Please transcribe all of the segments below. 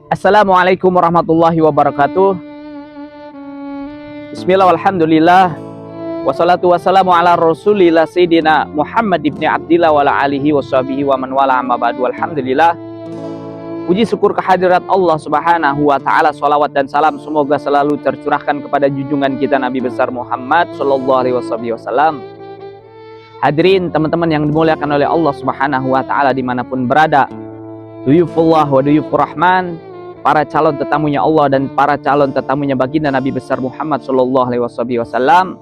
Assalamualaikum warahmatullahi wabarakatuh. Bismillah walhamdulillah. Wassalatu wassalamu ala rasulillah Sayyidina Muhammad ibn Abdillah wa ala alihi wa sahbihi wa man wala amma ba'du. Alhamdulillah. Puji syukur kehadirat Allah subhanahu wa ta'ala. Salawat dan salam semoga selalu tercurahkan kepada junjungan kita Nabi besar Muhammad sallallahu alaihi wasallam. Hadirin teman-teman yang dimuliakan oleh Allah subhanahu wa ta'ala dimanapun berada, duyufullah wa duyufur rahman, para calon tetamunya Allah dan para calon tetamunya baginda Nabi besar Muhammad sallallahu alaihi wasallam.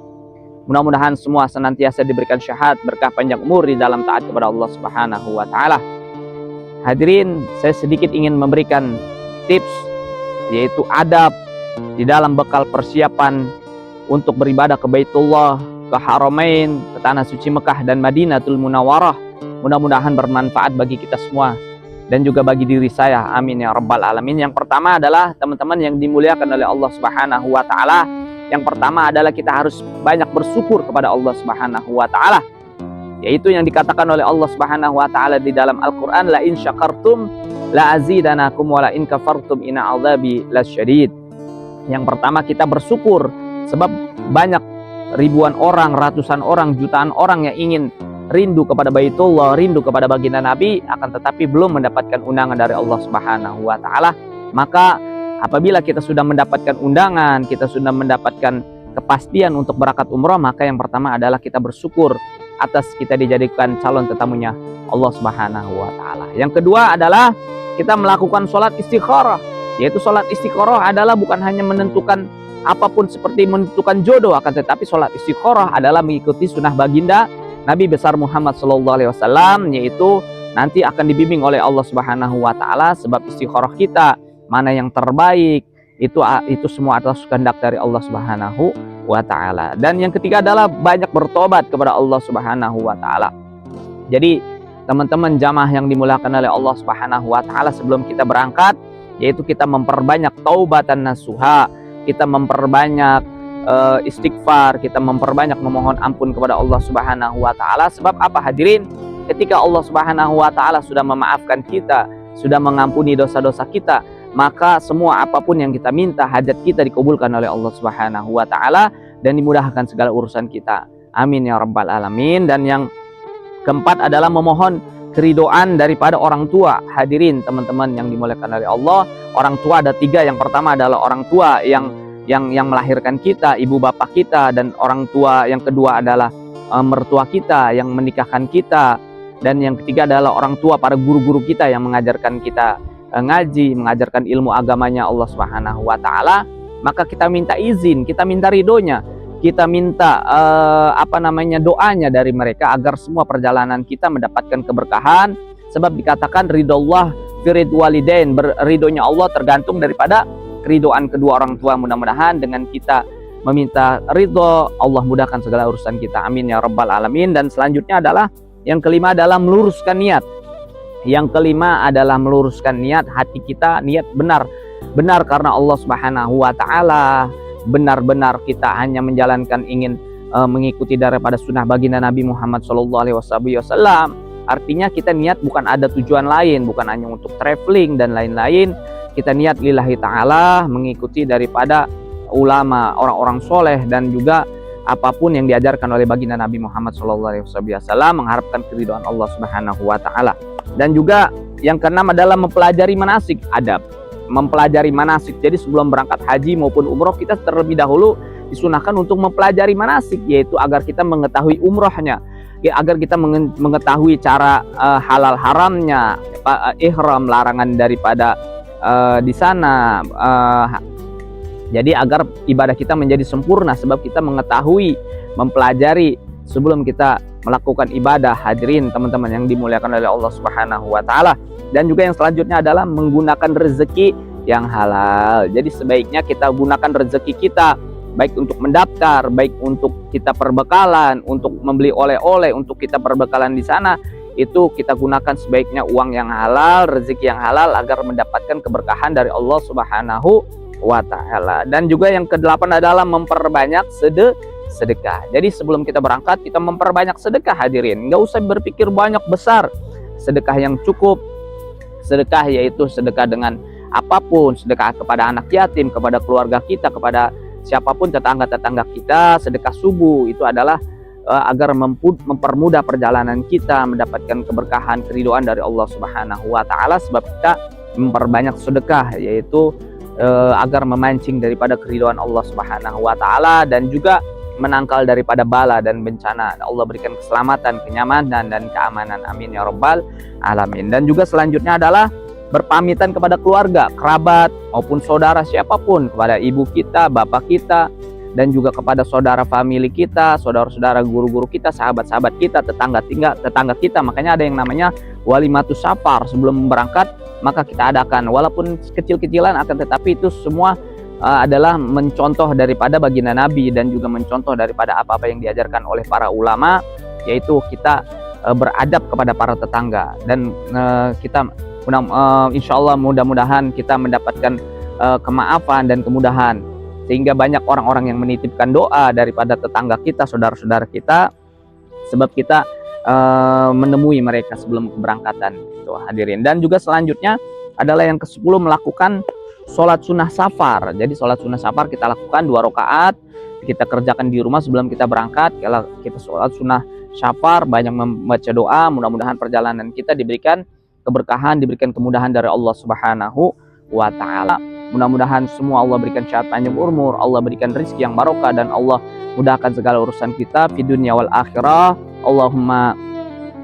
Mudah-mudahan semua senantiasa diberikan syahadat berkah panjang umur di dalam taat kepada Allah Subhanahu wa taala. Hadirin, saya sedikit ingin memberikan tips, yaitu adab di dalam bekal persiapan untuk beribadah ke Baitullah, ke Haramain, ke tanah suci Mekah dan Madinatul Munawwarah. Mudah-mudahan bermanfaat bagi kita semua dan juga bagi diri saya, amin ya rabbal alamin. Yang pertama adalah teman-teman yang dimuliakan oleh Allah Subhanahu wa taala. Yang pertama adalah kita harus banyak bersyukur kepada Allah Subhanahu wa taala, yaitu yang dikatakan oleh Allah Subhanahu wa taala di dalam Al-Qur'an, la in syakartum la azidanakum wa la in kafartum inna adzabi lasyadid. Yang pertama kita bersyukur, sebab banyak ribuan orang, ratusan orang, jutaan orang yang ingin rindu kepada Baitullah, rindu kepada baginda Nabi, akan tetapi belum mendapatkan undangan dari Allah Subhanahu wa taala. Maka apabila kita sudah mendapatkan undangan, kita sudah mendapatkan kepastian untuk berangkat umroh, maka yang pertama adalah kita bersyukur atas kita dijadikan calon tetamunya Allah Subhanahu wa taala. Yang kedua adalah kita melakukan sholat istikharah, yaitu sholat istikharah adalah bukan hanya menentukan apapun seperti menentukan jodoh, akan tetapi sholat istikharah adalah mengikuti sunnah baginda Nabi besar Muhammad sallallahu alaihi wasallam, yaitu nanti akan dibimbing oleh Allah Subhanahu wa taala, sebab istikharah kita mana yang terbaik itu semua atas kehendak dari Allah Subhanahu wa taala. Dan yang ketiga adalah banyak bertobat kepada Allah Subhanahu wa taala. Jadi teman-teman jamaah yang dimuliakan oleh Allah Subhanahu wa taala, sebelum kita berangkat yaitu kita memperbanyak taubatan nasuha, kita memperbanyak istighfar, kita memperbanyak memohon ampun kepada Allah Subhanahu wa taala. Sebab apa hadirin? Ketika Allah Subhanahu wa taala sudah memaafkan kita, sudah mengampuni dosa-dosa kita, maka semua apapun yang kita minta, hajat kita dikabulkan oleh Allah Subhanahu wa taala dan dimudahkan segala urusan kita. Amin ya rabbal alamin. Dan yang keempat adalah memohon keridhaan daripada orang tua. Hadirin teman-teman yang dimuliakan oleh Allah, orang tua ada tiga. Yang pertama adalah orang tua yang melahirkan kita, ibu bapak kita, dan orang tua yang kedua adalah mertua kita yang menikahkan kita, dan yang ketiga adalah orang tua para guru-guru kita yang mengajarkan kita ngaji, mengajarkan ilmu agamanya Allah Subhanahu wa taala. Maka kita minta izin, kita minta ridhonya, kita minta doanya dari mereka agar semua perjalanan kita mendapatkan keberkahan. Sebab dikatakan ridhollah fi ridwalidain, ridhonya Allah tergantung daripada ridhoan kedua orang tua. Mudah-mudahan dengan kita meminta ridho, Allah mudahkan segala urusan kita, amin ya rabbal alamin. Dan selanjutnya adalah yang kelima adalah meluruskan niat. Yang kelima adalah meluruskan niat hati kita, niat benar karena Allah Subhanahu wa taala, benar-benar kita hanya menjalankan ingin mengikuti daripada sunnah baginda Nabi Muhammad sallallahu alaihi wasallam. Artinya kita niat bukan ada tujuan lain, bukan hanya untuk traveling dan lain-lain. Kita niat lillahi ta'ala, mengikuti daripada ulama, orang-orang soleh, dan juga apapun yang diajarkan oleh baginda Nabi Muhammad SAW, mengharapkan keridhaan Allah Subhanahu wa ta'ala. Dan juga yang keenam adalah mempelajari manasik, adab. Mempelajari manasik, jadi sebelum berangkat haji maupun umroh, kita terlebih dahulu disunahkan untuk mempelajari manasik, yaitu agar kita mengetahui umrohnya, agar kita mengetahui cara halal haramnya, ihram, larangan daripada di sana, jadi agar ibadah kita menjadi sempurna, sebab kita mengetahui, mempelajari sebelum kita melakukan ibadah. Hadirin teman-teman yang dimuliakan oleh Allah Subhanahu wa taala. Dan juga yang selanjutnya adalah menggunakan rezeki yang halal. Jadi sebaiknya kita gunakan rezeki kita baik untuk mendaftar, baik untuk kita perbekalan, untuk membeli oleh-oleh, untuk kita perbekalan di sana. Itu kita gunakan sebaiknya uang yang halal, rezeki yang halal, agar mendapatkan keberkahan dari Allah Subhanahu wa ta'ala. Dan juga yang kedelapan adalah memperbanyak sedekah. Jadi sebelum kita berangkat, kita memperbanyak sedekah hadirin. Nggak usah berpikir banyak besar. Sedekah yang cukup, sedekah yaitu sedekah dengan apapun, sedekah kepada anak yatim, kepada keluarga kita, kepada siapapun tetangga-tetangga kita, sedekah subuh itu adalah agar mempermudah perjalanan kita mendapatkan keberkahan, keridhaan dari Allah Subhanahu wa taala, sebab kita memperbanyak sedekah, yaitu agar memancing daripada keridhaan Allah Subhanahu wa taala dan juga menangkal daripada bala dan bencana. Allah berikan keselamatan, kenyamanan dan keamanan. Amin ya rabbal alamin. Dan juga selanjutnya adalah berpamitan kepada keluarga, kerabat maupun saudara siapapun, kepada ibu kita, bapak kita, dan juga kepada saudara famili kita, saudara-saudara, guru-guru kita, sahabat-sahabat kita, tetangga kita. Makanya ada yang namanya walimatus safar. Sebelum berangkat maka kita adakan, walaupun kecil-kecilan, akan tetapi itu semua adalah mencontoh daripada baginda Nabi dan juga mencontoh daripada apa-apa yang diajarkan oleh para ulama, yaitu kita beradab kepada para tetangga. Dan kita insya Allah mudah-mudahan kita mendapatkan kemaafan dan kemudahan, sehingga banyak orang-orang yang menitipkan doa daripada tetangga kita, saudara-saudara kita, sebab kita menemui mereka sebelum keberangkatan itu, hadirin. Dan juga selanjutnya adalah yang ke-10, melakukan sholat sunnah safar. Jadi sholat sunnah safar kita lakukan 2 rakaat, kita kerjakan di rumah sebelum kita berangkat. Kalau kita sholat sunnah safar, banyak membaca doa, mudah-mudahan perjalanan kita diberikan keberkahan, diberikan kemudahan dari Allah Subhanahu wa taala. Mudah-mudahan semua Allah berikan sehat panjang umur, Allah berikan rezeki yang barokah, dan Allah mudahkan segala urusan kita di dunia wal akhirah. Allahumma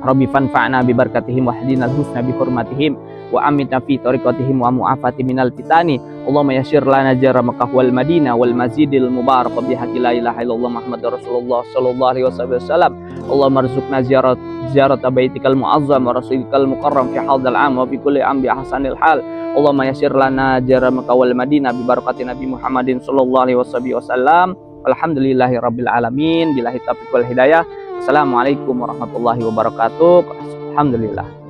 rabbi fanfa'na bi barakatihim wahdina al-husna bi hurmatihim wa amitna fi tariqatihim wa mu'afati minal fitani. Allahumma yassir lana jara Makkah wal Madinah wal Masjidil Mubarak bi haqqi la ilaha illallah Muhammadur Rasulullah sallallahu alaihi wasallam. Allahumma arzuqna ziyarat baitikal muazzam wa rasulikal mukarram fi hadzal am wa fi kulli am bi ahsanil hal. Allahumma yassir lana jara Makkah wal Madinah bi barakati Nabi Muhammadin sallallahu alaihi wasallam. Alhamdulillahi rabbil alamin, billahi taufiq wal hidayah. Assalamualaikum warahmatullahi wabarakatuh. Alhamdulillah.